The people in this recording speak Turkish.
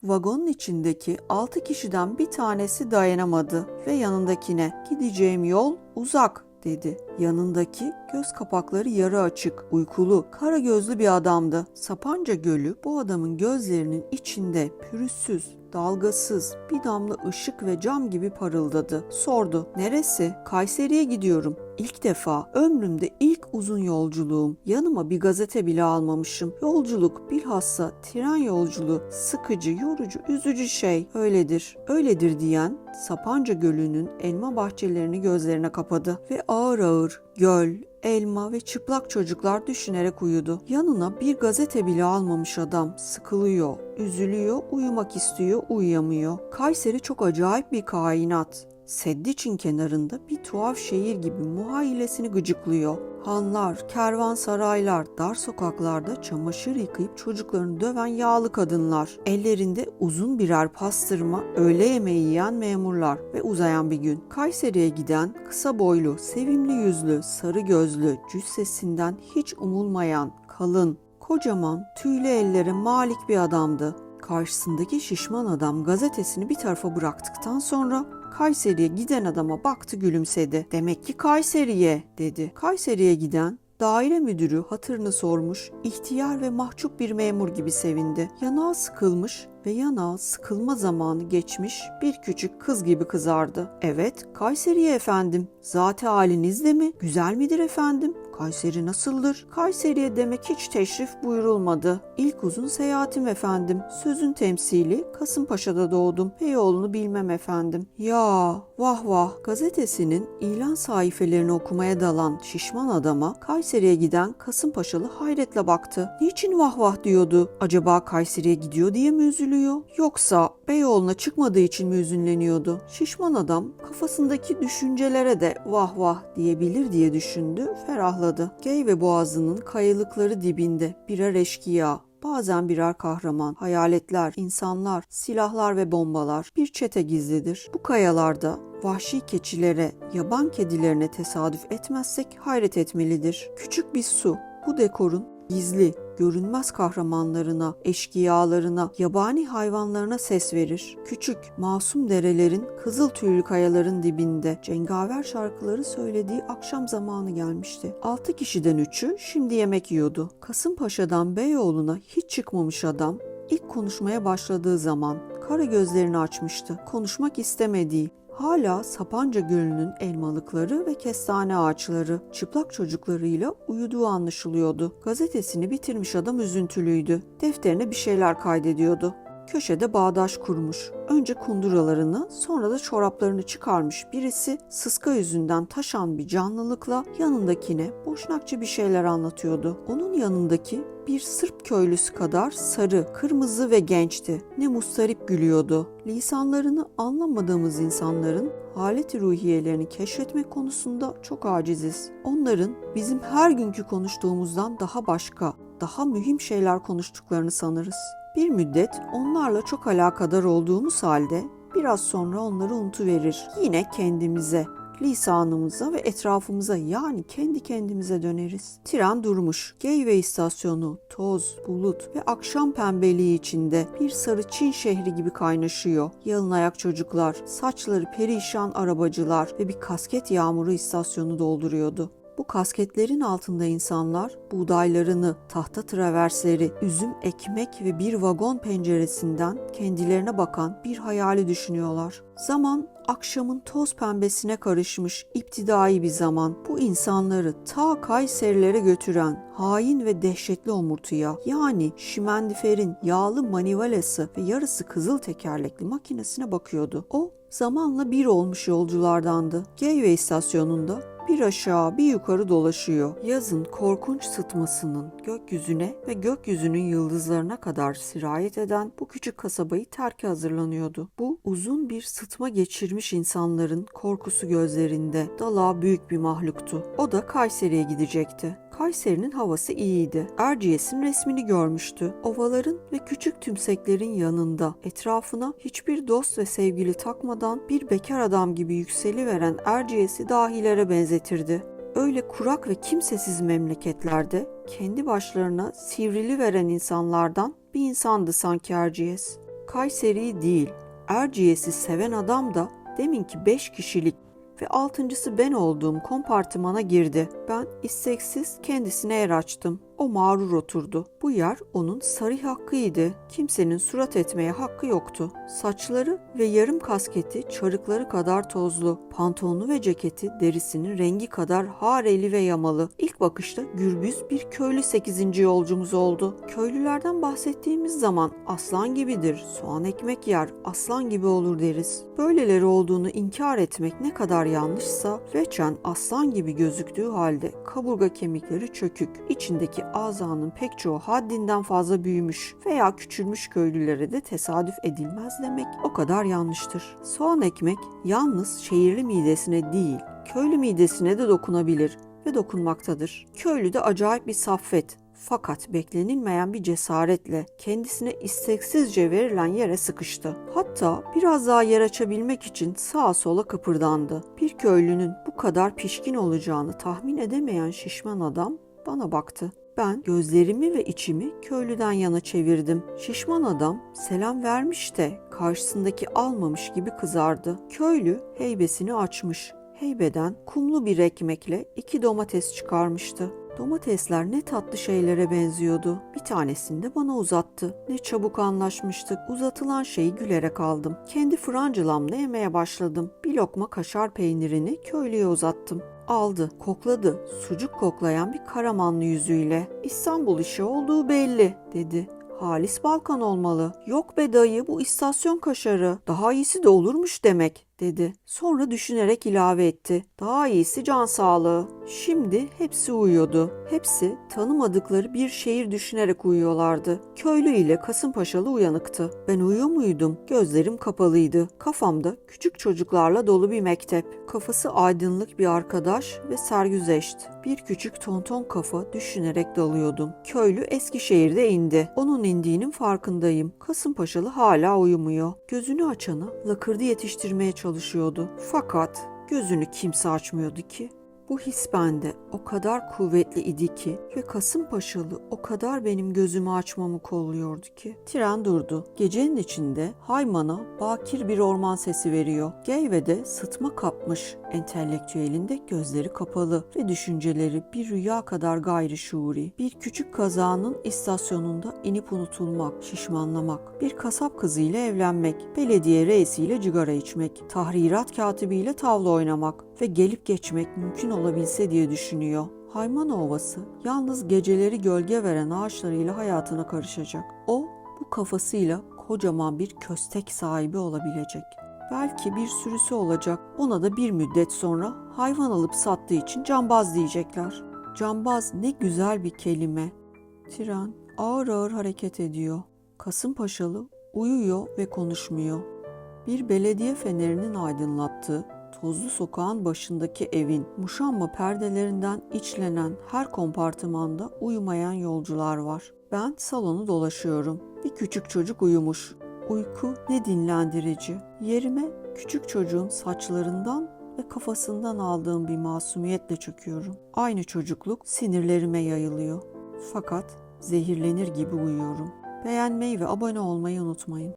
Vagonun içindeki 6 kişiden bir tanesi dayanamadı ve yanındakine "Gideceğim yol uzak," dedi. Yanındaki göz kapakları yarı açık, uykulu, kara gözlü bir adamdı. Sapanca Gölü bu adamın gözlerinin içinde pürüzsüz, dalgasız, bir damla ışık ve cam gibi parıldadı. Sordu. "Neresi?" "Kayseri'ye gidiyorum. İlk defa, ömrümde ilk uzun yolculuğum. Yanıma bir gazete bile almamışım. Yolculuk, bilhassa tren yolculuğu, sıkıcı, yorucu, üzücü şey. Öyledir, öyledir," diyen Sapanca Gölü'nün elma bahçelerini gözlerine kapadı ve ağır ağır göl, elma ve çıplak çocuklar düşünerek uyudu. Yanına bir gazete bile almamış adam. Sıkılıyor, üzülüyor, uyumak istiyor, uyuyamıyor. Kayseri çok acayip bir kainat. Seddiç'in kenarında bir tuhaf şehir gibi muhayyilesini gıcıklıyor. Hanlar, kervansaraylar, dar sokaklarda çamaşır yıkayıp çocuklarını döven yağlı kadınlar, ellerinde uzun birer pastırma, öğle yemeği yiyen memurlar ve uzayan bir gün. Kayseri'ye giden kısa boylu, sevimli yüzlü, sarı gözlü, cüssesinden hiç umulmayan, kalın, kocaman, tüylü ellere malik bir adamdı. Karşısındaki şişman adam gazetesini bir tarafa bıraktıktan sonra Kayseri'ye giden adama baktı, gülümsedi. "Demek ki Kayseri'ye," dedi. Kayseri'ye giden daire müdürü hatırını sormuş, ihtiyar ve mahcup bir memur gibi sevindi. Yanağı sıkılmış ve yanağı sıkılma zamanı geçmiş bir küçük kız gibi kızardı. "Evet, Kayseri'ye efendim. Zat-ı haliniz de mi? Güzel midir efendim? Kayseri nasıldır?" "Kayseri'ye demek hiç teşrif buyurulmadı. İlk uzun seyahatim efendim. Sözün temsili Kasımpaşa'da doğdum. Beyoğlu'nu bilmem efendim." "Ya, vah vah." Gazetesinin ilan sayfelerini okumaya dalan şişman adama Kayseri'ye giden Kasımpaşalı hayretle baktı. Niçin vah vah diyordu? Acaba Kayseri'ye gidiyor diye mi üzülüyor? Yoksa Beyoğlu'na çıkmadığı için mi üzünleniyordu? Şişman adam kafasındaki düşüncelere de vah vah diyebilir diye düşündü, ferahladı. Geyve Boğazı'nın kayalıkları dibinde birer eşkıya, bazen birer kahraman, hayaletler, insanlar, silahlar ve bombalar, bir çete gizlidir. Bu kayalarda vahşi keçilere, yaban kedilerine tesadüf etmezsek hayret etmelidir. Küçük bir su, bu dekorun gizli, görünmez kahramanlarına, eşkıyalarına, yabani hayvanlarına ses verir. Küçük, masum derelerin, kızıl tüylü kayaların dibinde cengaver şarkıları söylediği akşam zamanı gelmişti. 6 kişiden 3'ü şimdi yemek yiyordu. Kasımpaşa'dan Beyoğlu'na hiç çıkmamış adam, ilk konuşmaya başladığı zaman kara gözlerini açmıştı. Konuşmak istemediği, hala Sapanca Gölü'nün elmalıkları ve kestane ağaçları, çıplak çocuklarıyla uyuduğu anlaşılıyordu. Gazetesini bitirmiş adam üzüntülüydü. Defterine bir şeyler kaydediyordu. Köşede bağdaş kurmuş. Önce kunduralarını, sonra da çoraplarını çıkarmış birisi sıska yüzünden taşan bir canlılıkla yanındakine boşnakça bir şeyler anlatıyordu. Onun yanındaki bir Sırp köylüsü kadar sarı, kırmızı ve gençti. Ne mustarip gülüyordu. Lisanlarını anlamadığımız insanların halet-i ruhiyelerini keşfetmek konusunda çok aciziz. Onların bizim her günkü konuştuğumuzdan daha başka, daha mühim şeyler konuştuklarını sanırız. Bir müddet onlarla çok alakadar olduğumuz halde biraz sonra onları unutuverir. Yine kendimize, lisanımıza ve etrafımıza, yani kendi kendimize döneriz. Tren durmuş. Geyve istasyonu toz, bulut ve akşam pembeliği içinde bir sarı Çin şehri gibi kaynaşıyor. Yalın ayak çocuklar, saçları perişan arabacılar ve bir kasket yağmuru istasyonu dolduruyordu. Bu kasketlerin altında insanlar buğdaylarını, tahta traversleri, üzüm, ekmek ve bir vagon penceresinden kendilerine bakan bir hayali düşünüyorlar. Zaman akşamın toz pembesine karışmış iptidai bir zaman. Bu insanları ta Kayserilere götüren hain ve dehşetli omurtuya, yani şimendiferin yağlı manivalası ve yarısı kızıl tekerlekli makinesine bakıyordu. O zamanla bir olmuş yolculardandı. Geyve istasyonunda bir aşağı bir yukarı dolaşıyor. Yazın korkunç sıtmasının gökyüzüne ve gökyüzünün yıldızlarına kadar sirayet eden bu küçük kasabayı terke hazırlanıyordu. Bu uzun bir sıtma geçirmiş insanların korkusu gözlerinde. Dalağı büyük bir mahluktu. O da Kayseri'ye gidecekti. Kayseri'nin havası iyiydi. Erciyes'in resmini görmüştü. Ovaların ve küçük tümseklerin yanında etrafına hiçbir dost ve sevgili takmadan bir bekar adam gibi yükseliveren Erciyes'i dahilere benzetirdi. Öyle kurak ve kimsesiz memleketlerde kendi başlarına sivrili veren insanlardan bir insandı sanki Erciyes. Kayseri'yi değil, Erciyes'i seven adam da deminki 5 kişilik ve altıncısı ben olduğum kompartımana girdi. Ben isteksiz kendisine yer açtım. O mağrur oturdu. Bu yer onun sarı hakkıydı. Kimsenin surat etmeye hakkı yoktu. Saçları ve yarım kasketi çarıkları kadar tozlu. Pantolonu ve ceketi derisinin rengi kadar hareli ve yamalı. İlk bakışta gürbüz bir köylü 8. yolcumuz oldu. Köylülerden bahsettiğimiz zaman aslan gibidir, soğan ekmek yer, aslan gibi olur deriz. Böyleleri olduğunu inkar etmek ne kadar yanlışsa, reçen aslan gibi gözüktüğü halde kaburga kemikleri çökük, içindeki azanın pek çoğu haddinden fazla büyümüş veya küçülmüş köylülere de tesadüf edilmez demek o kadar yanlıştır. Soğan ekmek yalnız şehirli midesine değil, köylü midesine de dokunabilir ve dokunmaktadır. Köylü de acayip bir saffet, fakat beklenilmeyen bir cesaretle kendisine isteksizce verilen yere sıkıştı. Hatta biraz daha yer açabilmek için sağa sola kıpırdandı. Bir köylünün bu kadar pişkin olacağını tahmin edemeyen şişman adam bana baktı. Ben gözlerimi ve içimi köylüden yana çevirdim. Şişman adam selam vermiş de karşısındaki almamış gibi kızardı. Köylü heybesini açmış. Heybeden kumlu bir ekmekle 2 domates çıkarmıştı. Domatesler ne tatlı şeylere benziyordu. Bir tanesini de bana uzattı. Ne çabuk anlaşmıştık. Uzatılan şeyi gülerek aldım. Kendi Francılamla yemeye başladım. Bir lokma kaşar peynirini köylüye uzattım. Aldı, kokladı. Sucuk koklayan bir Karamanlı yüzüyle. İstanbul işi olduğu belli, dedi. Halis Balkan olmalı. Yok be dayı, bu istasyon kaşarı. Daha iyisi de olurmuş demek, dedi. Sonra düşünerek ilave etti. Daha iyisi can sağlığı. Şimdi hepsi uyuyordu. Hepsi tanımadıkları bir şehir düşünerek uyuyorlardı. Köylü ile Kasımpaşalı uyanıktı. Ben uyuyor muydum? Gözlerim kapalıydı. Kafamda küçük çocuklarla dolu bir mektep. Kafası aydınlık bir arkadaş ve sergüzeşt. Bir küçük tonton kafa düşünerek dalıyordum. Köylü Eskişehir'de indi. Onun indiğinin farkındayım. Kasımpaşalı hala uyumuyor. Gözünü açana lakırdı yetiştirmeye çalışıyordu. Fakat gözünü kimse açmıyordu ki. Bu his bende o kadar kuvvetli idi ki ve Kasımpaşalı o kadar benim gözümü açmamı kolluyordu ki. Tren durdu. Gecenin içinde Hayman'a bakir bir orman sesi veriyor. Geyve'de sıtma kapmış entelektüelinde gözleri kapalı ve düşünceleri bir rüya kadar gayri şuuri. Bir küçük kazanın istasyonunda inip unutulmak, şişmanlamak, bir kasap kızıyla evlenmek, belediye reisiyle cigara içmek, tahrirat katibiyle tavla oynamak ve gelip geçmek mümkün olabilse diye düşünüyor. Hayman Ovası yalnız geceleri gölge veren ağaçlarıyla hayatına karışacak. O bu kafasıyla kocaman bir köstek sahibi olabilecek. Belki bir sürüsü olacak. Ona da bir müddet sonra hayvan alıp sattığı için cambaz diyecekler. Cambaz ne güzel bir kelime. Tren ağır ağır hareket ediyor. Kasımpaşalı uyuyor ve konuşmuyor. Bir belediye fenerinin aydınlattığı tozlu sokağın başındaki evin muşamba perdelerinden içlenen her kompartımanda uyumayan yolcular var. Ben salonu dolaşıyorum. Bir küçük çocuk uyumuş. Uyku ne dinlendirici. Yerime küçük çocuğun saçlarından ve kafasından aldığım bir masumiyetle çöküyorum. Aynı çocukluk sinirlerime yayılıyor. Fakat zehirlenir gibi uyuyorum. Beğenmeyi ve abone olmayı unutmayın.